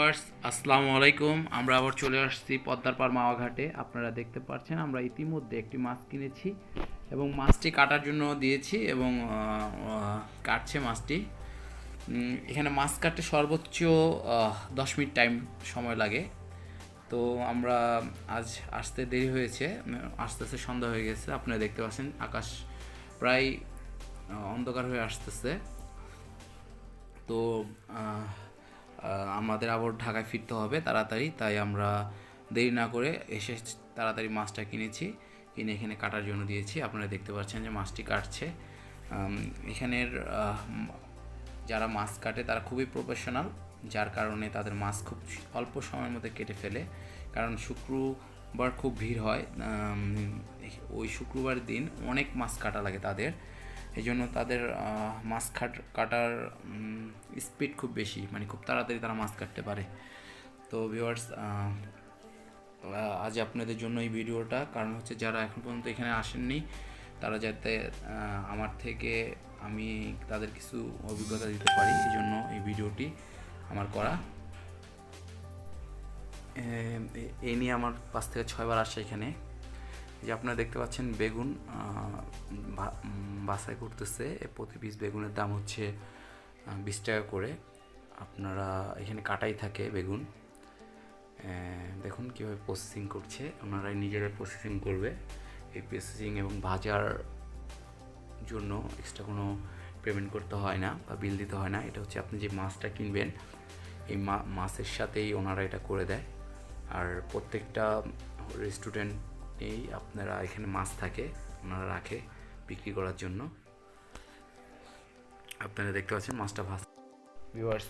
Viewers আসসালামু আলাইকুম। আমরা আবার চলে আসছি পদ্মার পাড় মাওয়া ঘাটে। আপনারা দেখতে পাচ্ছেন আমরা ইতিমধ্যে একটি মাছ কিনেছি এবং মাছটি কাটার জন্য দিয়েছি এবং কাটছে মাছটি। এখানে মাছ কাটতে সর্বোচ্চ 10 মিনিট টাইম সময় লাগে। তো আমরা আজ আসতে দেরি হয়েছে, আস্তে আস্তে সন্ধ্যা হয়ে গেছে। আপনারা দেখতে পাচ্ছেন আকাশ প্রায় অন্ধকার হয়ে আসতেছে। তো আমাদের আবার ঢাকায় ফিরতে হবে তাড়াতাড়ি, তাই আমরা দেরি না করে এসে তাড়াতাড়ি মাছটা কিনেছি, কিনে এখানে কাটার জন্য দিয়েছি। আপনারা দেখতে পাচ্ছেন যে মাছটি কাটছে। এখানের যারা মাছ কাটে তারা খুবই প্রফেশনাল, যার কারণে তাদের মাছ খুব অল্প সময়ের মধ্যে কেটে ফেলে। কারণ শুক্রবার খুব ভিড় হয়, ওই শুক্রবার দিন অনেক মাছ কাটা লাগে তাদের। এই জন্য তাদের মাছ কাটার স্পিড খুব বেশি, মানে খুব তাড়াতাড়ি তারা মাছ কাটতে পারে। তো ভিউয়ার্স, আজ আপনাদের জন্য এই ভিডিওটা, কারণ হচ্ছে যারা এখন পর্যন্ত এখানে আসেননি তারা যাতে আমার থেকে আমি তাদের কিছু অভিজ্ঞতা দিতে পারি, এই জন্য এই ভিডিওটি আমার করা। এই নিয়ে আমার 5 থেকে 6 বার আসছে এখানে। যে আপনারা দেখতে পাচ্ছেন বেগুন বাছাই করতেছে। প্রতি পিস বেগুনের দাম হচ্ছে 20 টাকা করে। আপনারা এখানে কাটাই থাকে বেগুন। দেখুন কীভাবে প্রসেসিং করছে, ওনারাই নিজেরাই প্রসেসিং করবে। এই প্রসেসিং এবং ভাজার জন্য এক্সট্রা কোনো পেমেন্ট করতে হয় না বা বিল দিতে হয় না। এটা হচ্ছে আপনি যে মাছটা কিনবেন এই মাছের সাথেই ওনারা এটা করে দেয়। আর প্রত্যেকটা রেস্টুরেন্টেই আপনারা এখানে মাছ থাকে, ওনারা রাখে বিক্রি করার জন্য। আপনারা দেখতে পাচ্ছেন মাছটা ভাজ। ভিউয়ার্স,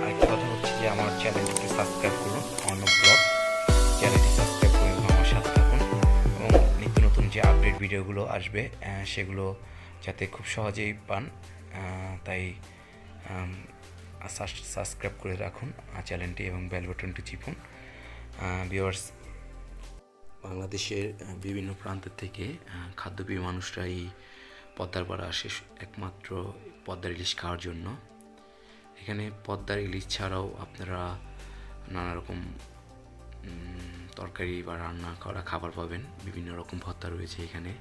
আরেকটা কথা হচ্ছে যে আমার চ্যানেলটি সাবস্ক্রাইব করুন, অন্য ব্লগ চ্যানেলটি সাবস্ক্রাইব করুন, আমার সাথে থাকুন এবং নিত্য নতুন যে আপডেট ভিডিওগুলো আসবে সেগুলো যাতে খুব সহজেই পান, তাই সাবস্ক্রাইব করে রাখুন চ্যানেলটি এবং বেল বাটনটি টিপুন। ভিউয়ার্স, বাংলাদেশের বিভিন্ন প্রান্ত থেকে খাদ্যপ্রিয় মানুষরা এই পদ্মার পাড়ে আসে একমাত্র পদ্মার ইলিশ খাওয়ার জন্য। এখানে পদ্মার ইলিশ ছাড়াও আপনারা নানা রকম তরকারি বা রান্না করা খাবার পাবেন। বিভিন্ন রকম ভর্তা রয়েছে এখানে,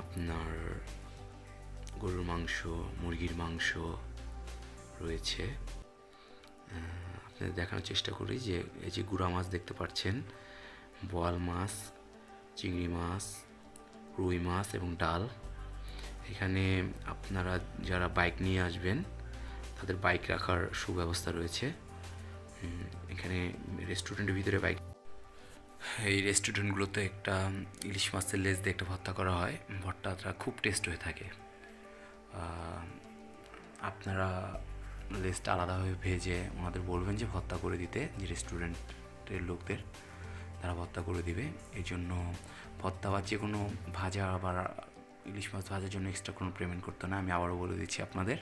আপনার গরুর মাংস, মুরগির মাংস রয়েছে। আপনাদের দেখানোর চেষ্টা করি যে এই যে গুড়া মাছ দেখতে পাচ্ছেন, বোয়াল মাছ, চিংড়ি মাছ, রুই মাছ এবং ডাল। এখানে আপনারা যারা বাইক নিয়ে আসবেন তাদের বাইক রাখার সুব্যবস্থা রয়েছে। এখানে রেস্টুরেন্টের ভিতরে বাইক, এই রেস্টুরেন্টগুলোতে একটা ইলিশ মাছের লেজ দিয়ে একটা ভর্তা করা হয়। ভর্তাটা খুব টেস্ট হয়ে থাকে। আপনারা লেজটা আলাদাভাবে ভেজে ওনাদের বলবেন যে ভর্তা করে দিতে, যে রেস্টুরেন্টের লোকদের, তারা ভর্তা করে দিবে। এই জন্য ভর্তা বা যে কোনো ভাজা বা ইলিশ মাছ ভাজার জন্য এক্সট্রা কোনো পেমেন্ট করতে না। আমি আবারও বলে দিচ্ছি আপনাদের,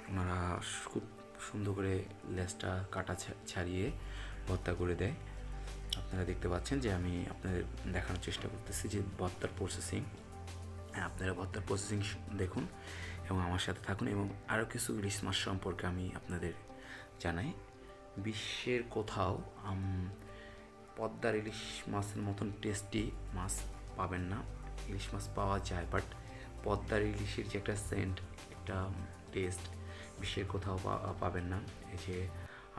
ওনারা খুব সুন্দর করে লেজটা কাটা ছাড়িয়ে ভর্তা করে দেয়। আপনারা দেখতে পাচ্ছেন যে আমি আপনাদের দেখানোর চেষ্টা করতেছি যে ভর্তার প্রসেসিং। আপনারা ভর্তার প্রসেসিং দেখুন এবং আমার সাথে থাকুন। এবং আরও কিছু ইলিশ মাছ সম্পর্কে আমি আপনাদের জানাই। বিশ্বের কোথাও পদ্মার ইলিশ মাছের মতন টেস্টি মাছ পাবেন না। ইলিশ মাছ পাওয়া যায়, বাট পদ্মার ইলিশের যে একটা সেন্ট, একটা টেস্ট বিশ্বের কোথাও পাবেন না। এই যে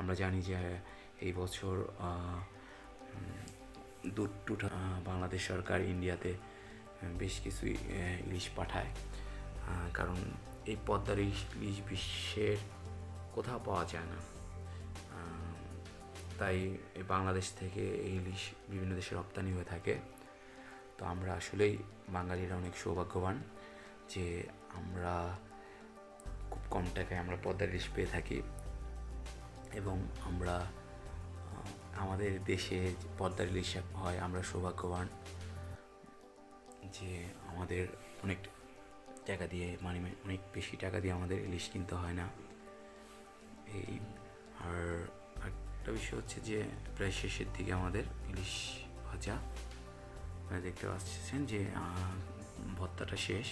আমরা জানি যে এই বছর বাংলাদেশ সরকার ইন্ডিয়াতে বেশ কিছু ইলিশ পাঠায়, কারণ এই পদ্মার ইলিশ বিশ্বের কোথাও পাওয়া যায় না। তাই বাংলাদেশ থেকে এই ইলিশ বিভিন্ন দেশে রপ্তানি হয়ে থাকে। তো আমরা আসলেই বাঙালিরা অনেক সৌভাগ্যবান যে আমরা খুব কম টাকায় আমরা পদ্মার ইলিশ পেয়ে থাকি। এবং আমরা আমাদের দেশে পদ্মার ইলিশ হয়, আমরা সৌভাগ্যবান যে আমাদের অনেক টাকা দিয়ে, মানে অনেক বেশি টাকা দিয়ে আমাদের ইলিশ কিনতে হয় না। এই আর একটা বিষয় হচ্ছে যে প্রায় শেষের দিকে আমাদের ইলিশ ভাজা, দেখতে পাচ্ছেন যে ভর্তাটা শেষ,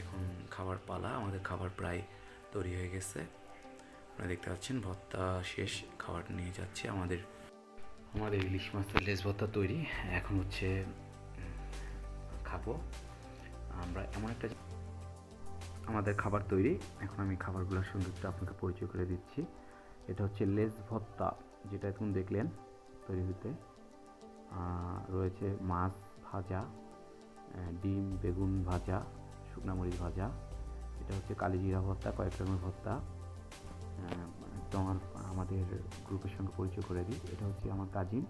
এখন খাবার পালা। আমাদের খাবার প্রায় তৈরি হয়ে গেছে। আপনারা দেখতে পাচ্ছেন ভর্তা শেষ, খাবার নিয়ে যাচ্ছে। আমাদের ইলিশ মাছের লেজ ভর্তা তৈরি। এখন হচ্ছে খাবো আমরা। আমাদের খাবার তৈরি। এখন আমি খাবারগুলোর সৌন্দর্য আপনাকে পরিচয় করে দিচ্ছি। এটা হচ্ছে লেজ ভর্তা, যেটা এখন দেখলেন তৈরি হতে। রয়েছে মাছ ভাজা, ডিম বেগুন ভাজা, শুকনো মরিচ ভাজা। এটা হচ্ছে কালিজিরা ভর্তা, কয়েক রকমের ভর্তা। একদম আমাদের গ্রুপের সঙ্গে পরিচয় করে দিই। এটা হচ্ছে আমার কাজিন,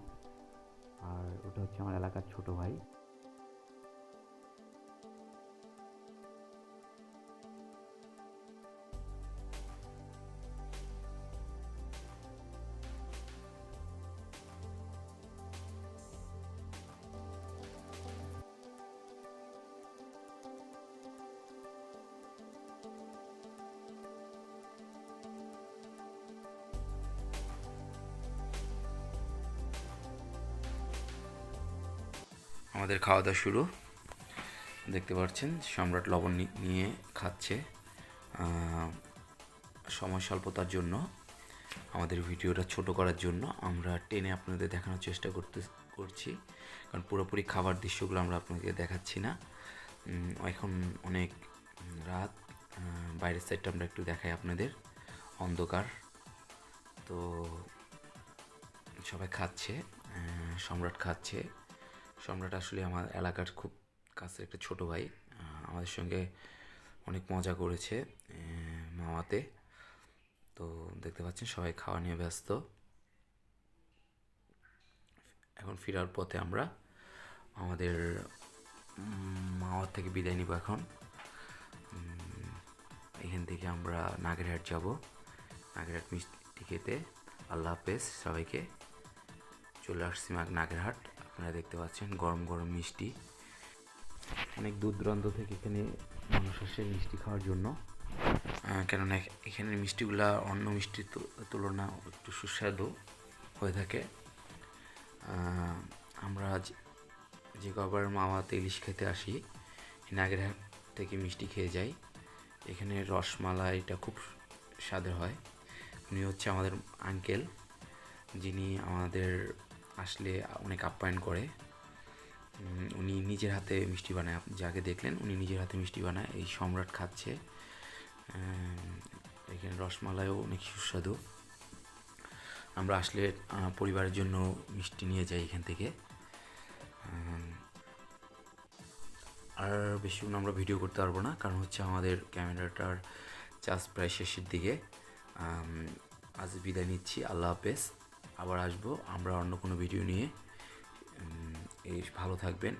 আর ওটা হচ্ছে আমার এলাকার ছোট ভাই। আমাদের খাওয়া দাওয়া শুরু। দেখতে পাচ্ছেন সম্রাট লবণ নিয়ে খাচ্ছে। সময় স্বল্পতার জন্য, আমাদের ভিডিওটা ছোট করার জন্য আমরা টেনে আপনাদের দেখানোর চেষ্টা করছি, কারণ পুরোপুরি খাবার দৃশ্যগুলো আমরা আপনাকে দেখাচ্ছি না। এখন অনেক রাত, বাইরের সাইডটা আমরা একটু দেখাই আপনাদের, অন্ধকার। তো সবাই খাচ্ছে, সম্রাট খাচ্ছে। সম্রাট আসলে আমার এলাকার খুব কাছের একটা ছোট ভাই, আমাদের সঙ্গে অনেক মজা করেছে মামাতে। তো দেখতে পাচ্ছেন সবাই খাওয়া নিয়ে ব্যস্ত। এখন ফেরার পথে আমরা আমাদের মামার থেকে বিদায় নিব। এখন এখান থেকে আমরা নাগেরহাট যাব, নাগেরহাট মিষ্টি খেতে। আল্লাহ হাফেজ সবাইকে। চলে আসছি নাগেরহাট। আপনারা দেখতে পাচ্ছেন গরম গরম মিষ্টি। অনেক দূর দূরান্ত থেকে এখানে মানুষ আসে মিষ্টি খাওয়ার জন্য, কেননা এখানের মিষ্টিগুলা অন্য মিষ্টির তুলনা একটু সুস্বাদু হয়ে থাকে। আমরা যে কবার মামাতে ইলিশ খেতে আসি, নাগেরহাট থেকে মিষ্টি খেয়ে যাই। এখানে রসমালাইটা খুব স্বাদের হয়। উনি হচ্ছে আমাদের আঙ্কেল, যিনি আমাদের আসলে অনেক আপ্যায়ন করে। উনি নিজের হাতে মিষ্টি বানায়, যাকে দেখলেন উনি নিজের হাতে মিষ্টি বানায়। এই সম্রাট খাচ্ছে। এখানে রসমালাইও অনেক সুস্বাদু। আমরা আসলে পরিবারের জন্য মিষ্টি নিয়ে যাই এখান থেকে। আর বেশিক্ষণ আমরা ভিডিও করতে পারবো না, কারণ হচ্ছে আমাদের ক্যামেরাটার চার্জ প্রায় শেষের দিকে। আজ বিদায় নিচ্ছি, আল্লাহ হাফেজ। আবার আসবো আমরা অন্য কোনো ভিডিও নিয়ে। ভালো থাকবেন।